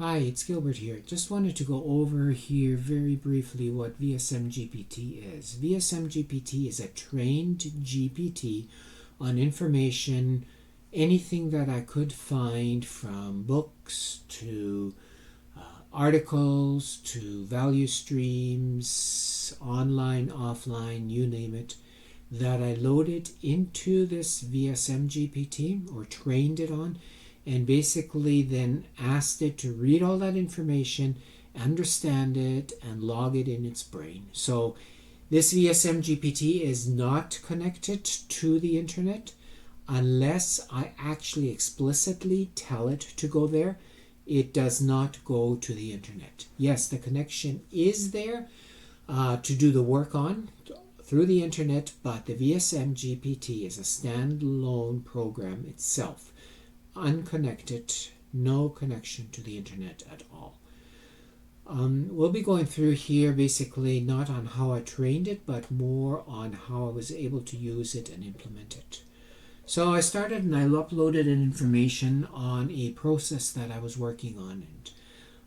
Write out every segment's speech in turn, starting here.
Hi, it's Gilbert here. Just wanted to go over here very briefly what VSMGPT is. VSMGPT is a trained GPT on information, anything that I could find from books to articles to value streams, online, offline, you name it, that I loaded into this VSMGPT or trained it on, and basically then asked it to read all that information, understand it, and log it in its brain. So this VSMGPT is not connected to the internet unless I actually explicitly tell it to go there. It does not go to the internet. Yes, the connection is there to do the work on through the internet, but the VSMGPT is a standalone program itself, unconnected, no connection to the internet at all. We'll be going through here basically not on how I trained it, but more on how I was able to use it and implement it. So I started and I uploaded an information on a process that I was working on.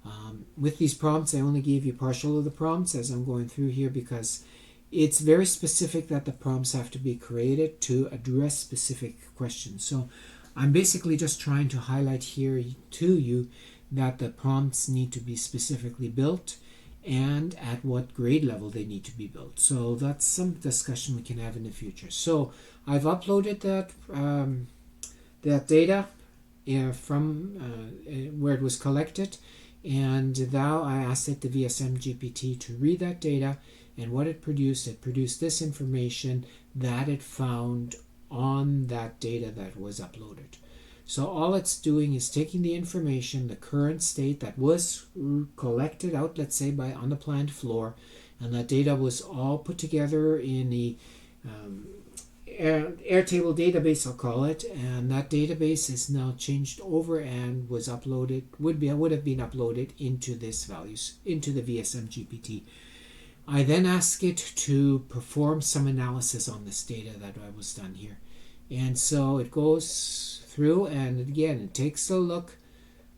And with these prompts, I only gave you partial of the prompts as I'm going through here because it's very specific that the prompts have to be created to address specific questions. So I'm basically just trying to highlight here to you that the prompts need to be specifically built and at what grade level they need to be built. So that's some discussion we can have in the future. So I've uploaded that data from where it was collected, and now I asked it, the VSMGPT, to read that data, and what it produced this information that it found on that data that was uploaded. So all it's doing is taking the information, the current state that was collected out, let's say on the plant floor, and that data was all put together in the Airtable database, I'll call it, and that database is now changed over and was uploaded, would have been uploaded into this values, into the VSMGPT. I then ask it to perform some analysis on this data that was done here. And so it goes through and again it takes a look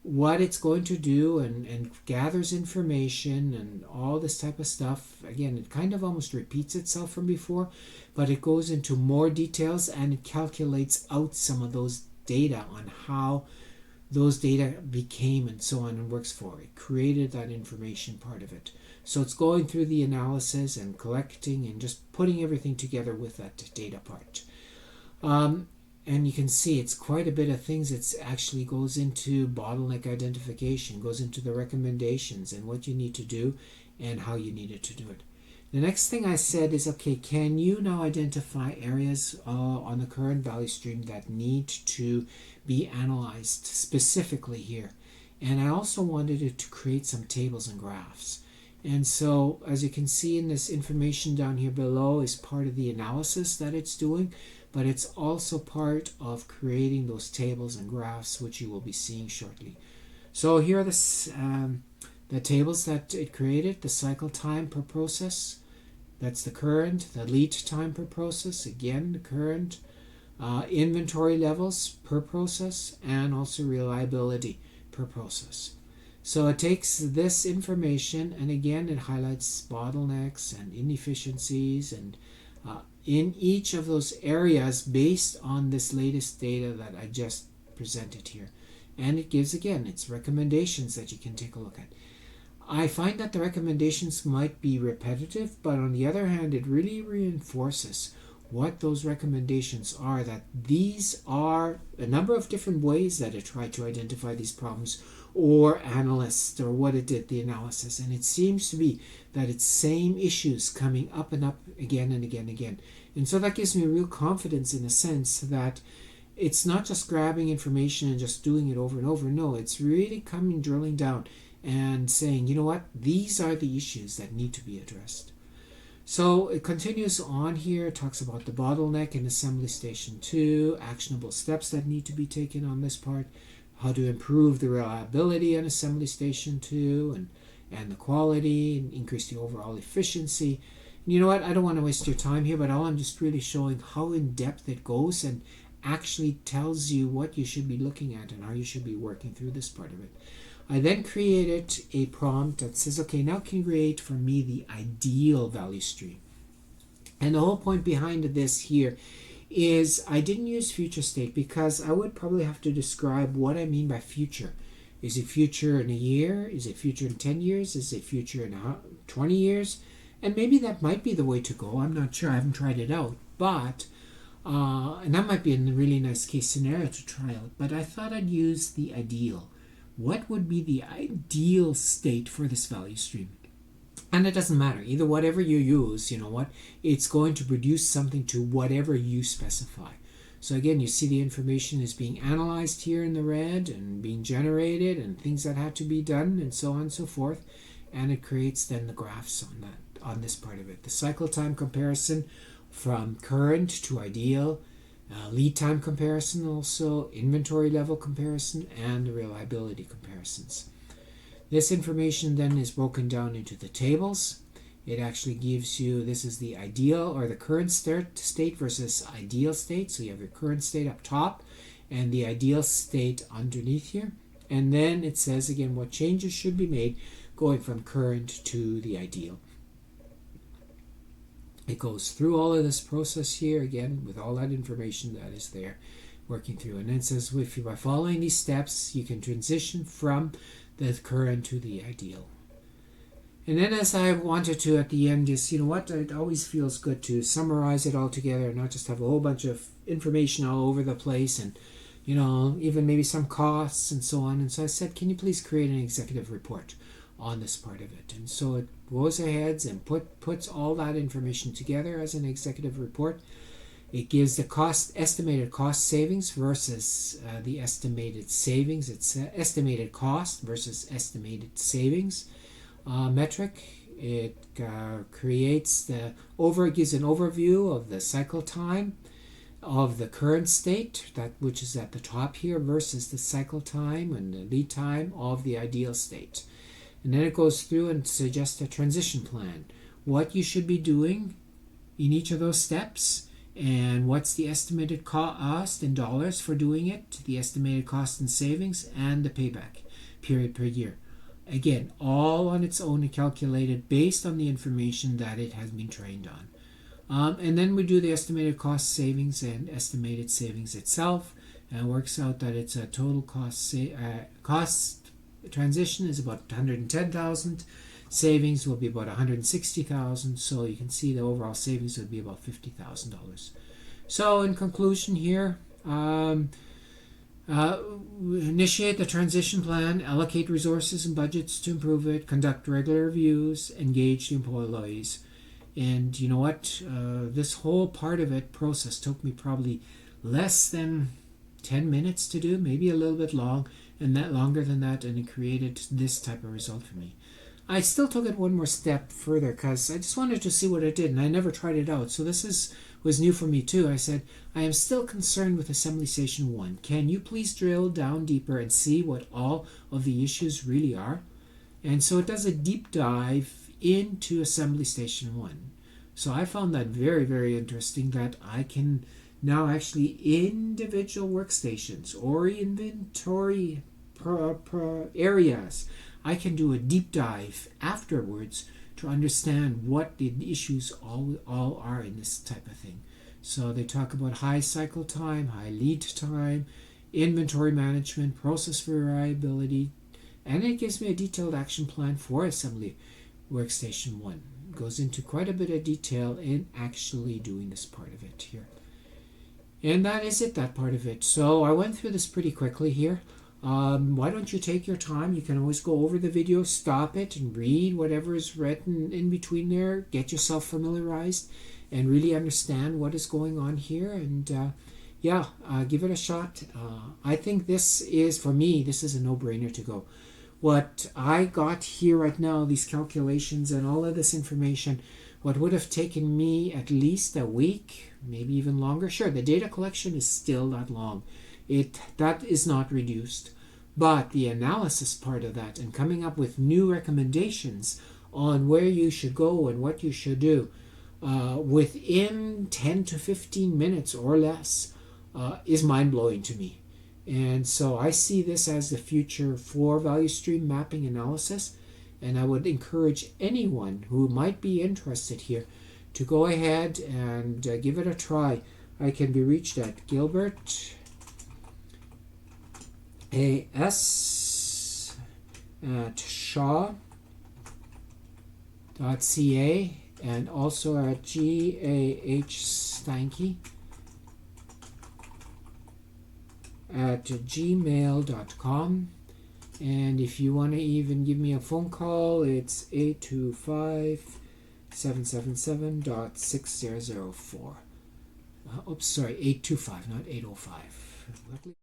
what it's going to do and gathers information and all this type of stuff. Again, it kind of almost repeats itself from before, but it goes into more details and it calculates out some of those data on how those data became and so on and works for it. Created that information part of it. So it's going through the analysis and collecting and just putting everything together with that data part. And you can see it's quite a bit of things. It actually goes into bottleneck identification, goes into the recommendations and what you need to do and how you needed to do it. The next thing I said is, okay, can you now identify areas on the current value stream that need to be analyzed specifically here? And I also wanted it to create some tables and graphs. And so, as you can see in this information down here below is part of the analysis that it's doing, but it's also part of creating those tables and graphs, which you will be seeing shortly. So here are the tables that it created, the cycle time per process, that's the current, the lead time per process, again the current, inventory levels per process, and also reliability per process. So it takes this information and again it highlights bottlenecks and inefficiencies and in each of those areas based on this latest data that I just presented here. And it gives again its recommendations that you can take a look at. I find that the recommendations might be repetitive, but on the other hand it really reinforces what those recommendations are, that these are a number of different ways that it tried to identify these problems or analyst or what it did the analysis, and it seems to be that it's same issues coming up and up again and again and again. And so that gives me real confidence in a sense that it's not just grabbing information and just doing it over and over. No, it's really drilling down and saying, you know what, these are the issues that need to be addressed. So it continues on here, it talks about the bottleneck in Assembly Station 2, actionable steps that need to be taken on this part, how to improve the reliability in Assembly Station 2 and the quality and increase the overall efficiency. And you know what, I don't want to waste your time here, but I'm just really showing how in depth it goes and actually tells you what you should be looking at and how you should be working through this part of it. I then created a prompt that says, okay, now create for me the ideal value stream. And the whole point behind this here is I didn't use future state because I would probably have to describe what I mean by future. Is it future in a year? Is it future in 10 years? Is it future in 20 years? And maybe that might be the way to go. I'm not sure. I haven't tried it out. But, and that might be a really nice case scenario to try out. But I thought I'd use the ideal. What would be the ideal state for this value stream? And it doesn't matter. Either whatever you use, you know what, it's going to produce something to whatever you specify. So again, you see the information is being analyzed here in the red and being generated and things that had to be done and so on and so forth. And it creates then the graphs on this part of it. The cycle time comparison from current to ideal, lead time comparison also, inventory level comparison, and the reliability comparisons. This information then is broken down into the tables. It actually gives you, this is the ideal or the current state versus ideal state. So you have your current state up top and the ideal state underneath here. And then it says again what changes should be made going from current to the ideal. It goes through all of this process here again with all that information that is there working through. And then it says if you by following these steps, you can transition from the current to the ideal. And then as I wanted to at the end, just, you know what, it always feels good to summarize it all together and not just have a whole bunch of information all over the place and, you know, even maybe some costs and so on. And so I said, can you please create an executive report on this part of it? And so it goes ahead and puts all that information together as an executive report. It gives the estimated cost savings versus the estimated savings. It's estimated cost versus estimated savings metric. It gives an overview of the cycle time of the current state, which is at the top here, versus the cycle time and the lead time of the ideal state. And then it goes through and suggests a transition plan, what you should be doing in each of those steps, and what's the estimated cost in dollars for doing it, the estimated cost in savings, and the payback period per year. Again, all on its own and calculated based on the information that it has been trained on. And then we do the estimated cost savings and estimated savings itself, and it works out that it's a total cost transition is about 110,000. Savings will be about 160,000. So you can see the overall savings would be about $50,000. So in conclusion here, initiate the transition plan, allocate resources and budgets to improve it, conduct regular reviews, engage the employees. And you know what? This whole part of it process took me probably less than 10 minutes to do, maybe a little bit long, and that longer than that, and it created this type of result for me. I still took it one more step further because I just wanted to see what it did, and I never tried it out. So this was new for me too. I said, I am still concerned with Assembly Station 1. Can you please drill down deeper and see what all of the issues really are? And so it does a deep dive into Assembly Station 1. So I found that very, very interesting that I can now actually individual workstations or inventory areas, I can do a deep dive afterwards to understand what the issues all are in this type of thing. So they talk about high cycle time, high lead time, inventory management, process variability, and it gives me a detailed action plan for Assembly Workstation 1. It goes into quite a bit of detail in actually doing this part of it here. And that is it, that part of it. So I went through this pretty quickly here. Why don't you take your time? You can always go over the video, stop it, and read whatever is written in between there. Get yourself familiarized and really understand what is going on here. And give it a shot. I think this is, for me, this is a no-brainer to go. What I got here right now, these calculations and all of this information, what would have taken me at least a week, maybe even longer. Sure, the data collection is still that long. That is not reduced. But the analysis part of that and coming up with new recommendations on where you should go and what you should do within 10 to 15 minutes or less, is mind-blowing to me. And so I see this as the future for value stream mapping analysis, and I would encourage anyone who might be interested here to go ahead and give it a try. I can be reached at Gilbert AS at shaw.ca and also at GAH at gmail.com. And if you want to even give me a phone call, it's 825-777.6004. Oops, sorry, 825, not 805.